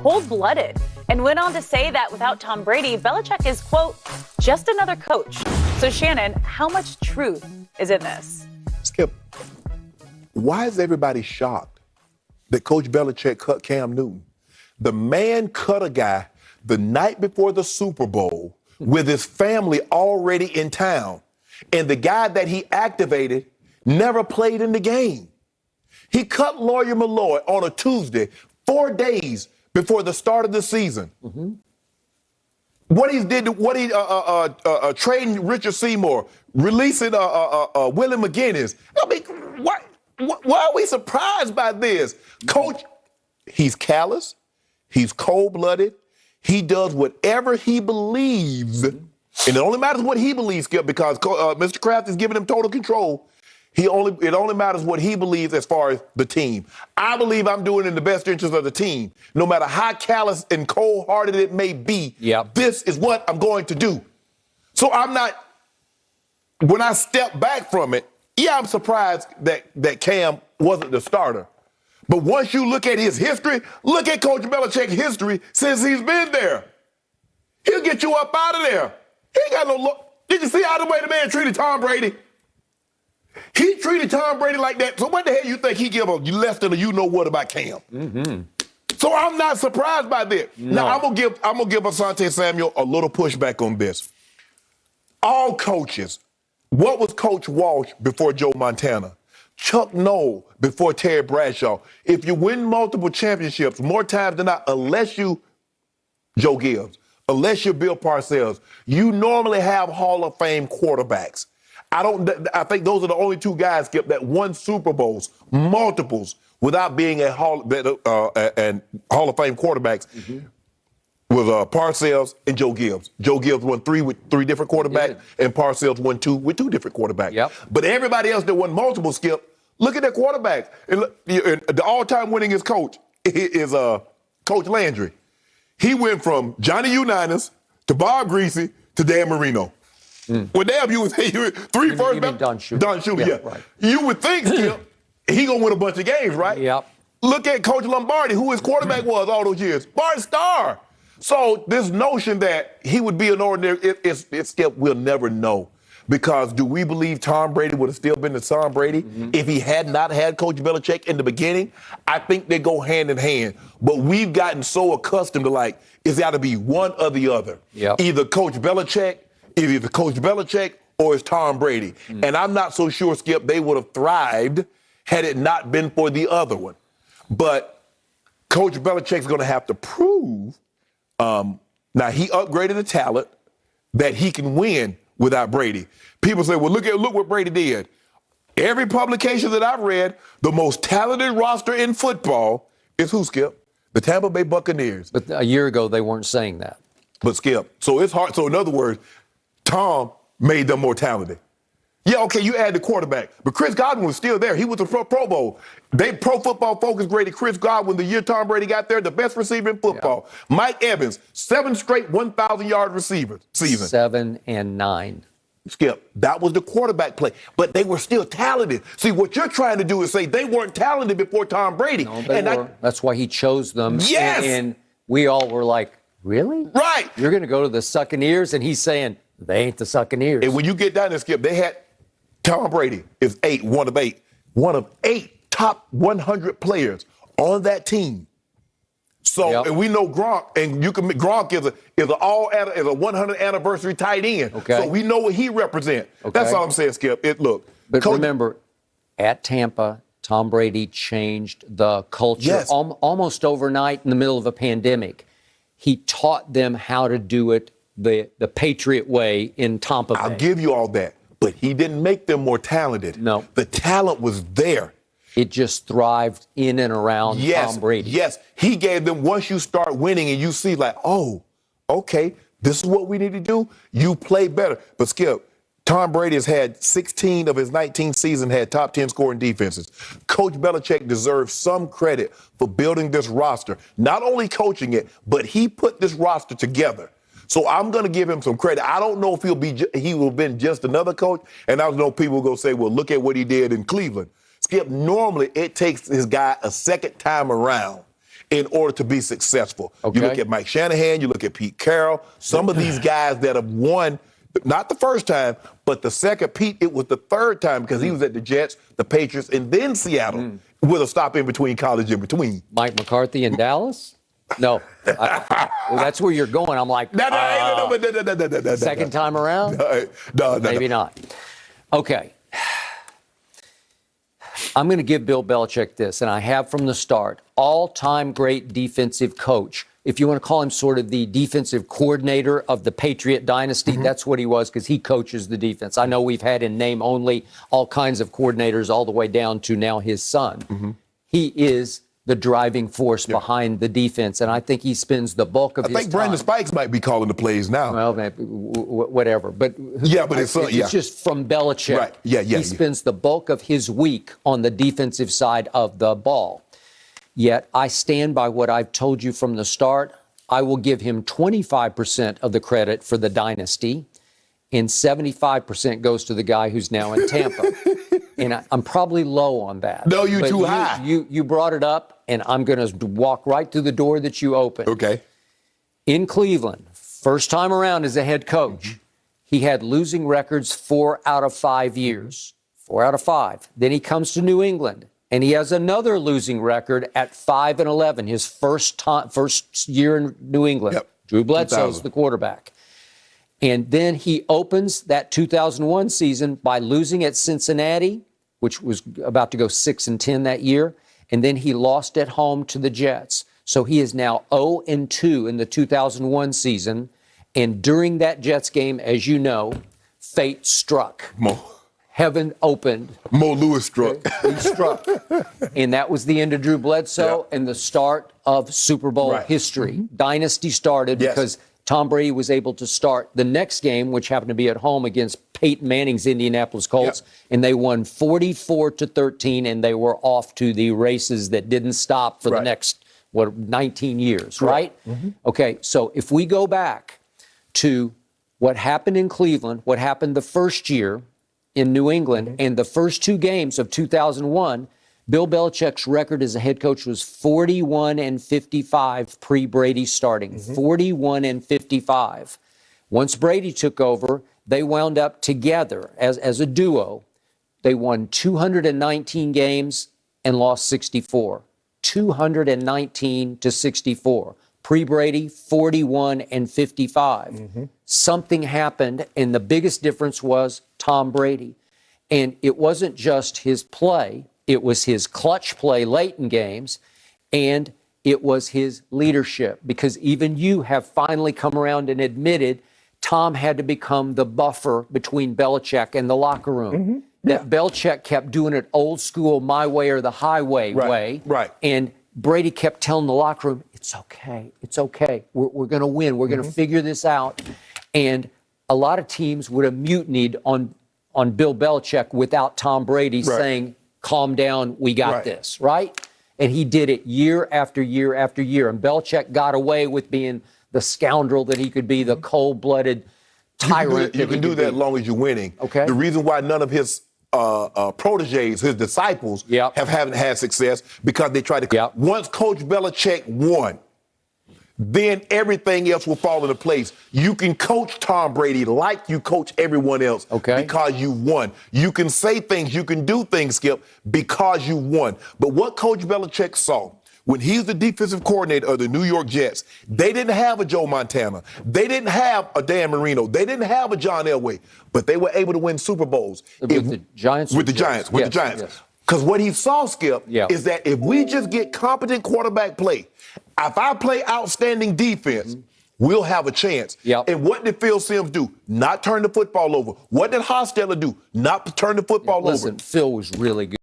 cold-blooded, and went on to say that without Tom Brady, Belichick is, quote, just another coach. So, Shannon, how much truth is in this? Skip, why is everybody shocked that Coach Belichick cut Cam Newton? The man cut a guy the night before the Super Bowl with his family already in town. And the guy that he activated never played in the game. He cut Lawyer Malloy on a Tuesday, 4 days before the start of the season. Mm-hmm. Trading Richard Seymour, releasing Willie McGinnis. I mean, why are we surprised by this? Coach, he's callous, he's cold-blooded, he does whatever he believes, and it only matters what he believes, Skip, because Mr. Kraft is giving him total control. It only matters what he believes as far as the team. I believe I'm doing it in the best interest of the team. No matter how callous and cold-hearted it may be, This is what I'm going to do. So when I step back from it, I'm surprised that Cam wasn't the starter. But once you look at his history, look at Coach Belichick's history since he's been there. He'll get you up out of there. He ain't got no look. Did you see how the way the man treated Tom Brady? He treated Tom Brady like that. So what the hell you think he give a less than a you-know-what about Cam? Mm-hmm. So I'm not surprised by that. No. Now, I'm gonna give Asante Samuel a little pushback on this. All coaches, what was Coach Walsh before Joe Montana? Chuck Noll before Terry Bradshaw. If you win multiple championships, more times than not, unless you, Joe Gibbs, unless you're Bill Parcells, you normally have Hall of Fame quarterbacks. I think those are the only two guys, Skip, that won Super Bowls, multiples, without being a Hall of Fame quarterbacks. Mm-hmm. Was Parcells and Joe Gibbs. Joe Gibbs won 3 with 3 different quarterbacks, and Parcells won 2 with 2 different quarterbacks. Yep. But everybody else that won multiple, Skip, look at their quarterbacks. And the all-time winningest coach is Coach Landry. He went from Johnny Unitas to Bob Greasy to Dan Marino. Well, damn, you would say you 3 first. Don Shula. Don Shula, yeah. Right. You would think, Skip, he gonna win a bunch of games, right? Yep. Look at Coach Lombardi, who his quarterback was all those years. Bart Starr. So this notion that he would be an ordinary, it's Skip, we'll never know. Because do we believe Tom Brady would have still been the Tom Brady if he had not had Coach Belichick in the beginning? I think they go hand in hand. But we've gotten so accustomed to it's got to be one or the other. Yep. Either Coach Belichick or it's Tom Brady. And I'm not so sure, Skip, they would have thrived had it not been for the other one. But Coach Belichick's going to have to prove, now he upgraded the talent, that he can win without Brady. People say, well, look what Brady did. Every publication that I've read, the most talented roster in football is who, Skip? The Tampa Bay Buccaneers. But a year ago, they weren't saying that. But Skip, so it's hard. So in other words, Tom made them more talented. Yeah, okay, you add the quarterback, but Chris Godwin was still there. He was a Pro Bowl. Pro Football Focus graded Chris Godwin the year Tom Brady got there, the best receiver in football. Yeah. Mike Evans, 7 straight 1,000-yard receivers season. 7 and 9. Skip, that was the quarterback play, but they were still talented. See, what you're trying to do is say they weren't talented before Tom Brady. No, they were. That's why he chose them. Yes. And we all were like, really? Right. You're going to go to the Succaneers? And he's saying, they ain't the Succaneers. And when you get down there, Skip, they had Tom Brady is one of eight top 100 players on that team. So, and we know Gronk, and Gronk is a 100th anniversary tight end. Okay. So we know what he represents. Okay. That's all I'm saying, Skip. But remember, at Tampa, Tom Brady changed the culture almost overnight in the middle of a pandemic. He taught them how to do it the Patriot way in Tampa Bay. I'll give you all that. But he didn't make them more talented. No. The talent was there. It just thrived in and around Tom Brady. Yes. He gave them, once you start winning and you see oh, okay, this is what we need to do, you play better. But Skip, Tom Brady has had 16 of his 19 seasons had top 10 scoring defenses. Coach Belichick deserves some credit for building this roster. Not only coaching it, but he put this roster together. So I'm going to give him some credit. I don't know if he will have been just another coach. And I know people will go say, well, look at what he did in Cleveland. Skip, normally it takes his guy a second time around. in order to be successful. Okay. You look at Mike Shanahan, you look at Pete Carroll, some of these guys that have won, not the first time, but the second. Pete, it was the third time because he was at the Jets, the Patriots, and then Seattle with a stop in between, college in between. Mike McCarthy in Dallas? No. Well, that's where you're going. I'm like, second time around? No. Maybe not. Okay. I'm going to give Bill Belichick this, and I have from the start. All-time great defensive coach. If you want to call him sort of the defensive coordinator of the Patriot dynasty, that's what he was because he coaches the defense. I know we've had in name only all kinds of coordinators all the way down to now his son. He is the driving force behind the defense, and I think he spends the bulk of his time. I think Brandon Spikes might be calling the plays now. Well, maybe, whatever. But it's just from Belichick. Right. He spends the bulk of his week on the defensive side of the ball. Yet I stand by what I've told you from the start. I will give him 25% of the credit for the dynasty, and 75% goes to the guy who's now in Tampa. And I'm probably low on that. No, you're too high. You brought it up, and I'm going to walk right through the door that you opened. Okay. In Cleveland, first time around as a head coach, he had losing records 4 out of 5 years. 4 out of 5. Then he comes to New England, and he has another losing record at 5-11. His first year in New England. Yep. Drew Bledsoe's the quarterback. And then he opens that 2001 season by losing at Cincinnati, which was about to go 6-10 that year. And then he lost at home to the Jets. So he is now 0-2 in the 2001 season. And during that Jets game, as you know, fate struck. Heaven opened. Mo Lewis struck. He struck. And that was the end of Drew Bledsoe and the start of Super Bowl history. Dynasty started because Tom Brady was able to start the next game, which happened to be at home against Peyton Manning's Indianapolis Colts, and they won 44-13, and they were off to the races that didn't stop for the next, 19 years, right? Okay, so if we go back to what happened in Cleveland, what happened the first year in New England, and the first 2 games of 2001, Bill Belichick's record as a head coach was 41-55 pre-Brady starting. 41-55. Once Brady took over, they wound up together as a duo. They won 219 games and lost 64. 219-64. Pre-Brady, 41-55. Something happened, and the biggest difference was Tom Brady. And it wasn't just his play. It was his clutch play late in games, and it was his leadership, because even you have finally come around and admitted Tom had to become the buffer between Belichick and the locker room. That Belichick kept doing it old school, my way or the highway way. And Brady kept telling the locker room, it's okay. We're going to win. We're going to figure this out. And a lot of teams would have mutinied on Bill Belichick without Tom Brady saying, calm down, we got this, right? And he did it year after year after year. And Belichick got away with being the scoundrel that he could be, the cold-blooded tyrant. You can do that as long as you're winning. Okay. The reason why none of his proteges, his haven't had success, because they tried to. Once Coach Belichick won, then everything else will fall into place. You can coach Tom Brady like you coach everyone else because you won. You can say things, you can do things, Skip, because you won. But what Coach Belichick saw when he's the defensive coordinator of the New York Jets, they didn't have a Joe Montana. They didn't have a Dan Marino. They didn't have a John Elway. But they were able to win Super Bowls. With the Giants? With the Giants. Because what he saw, Skip, is that if we just get competent quarterback play, if I play outstanding defense, we'll have a chance. And what did Phil Simms do? Not turn the football over. What did Hostetler do? Not turn the football over. Listen, Phil was really good.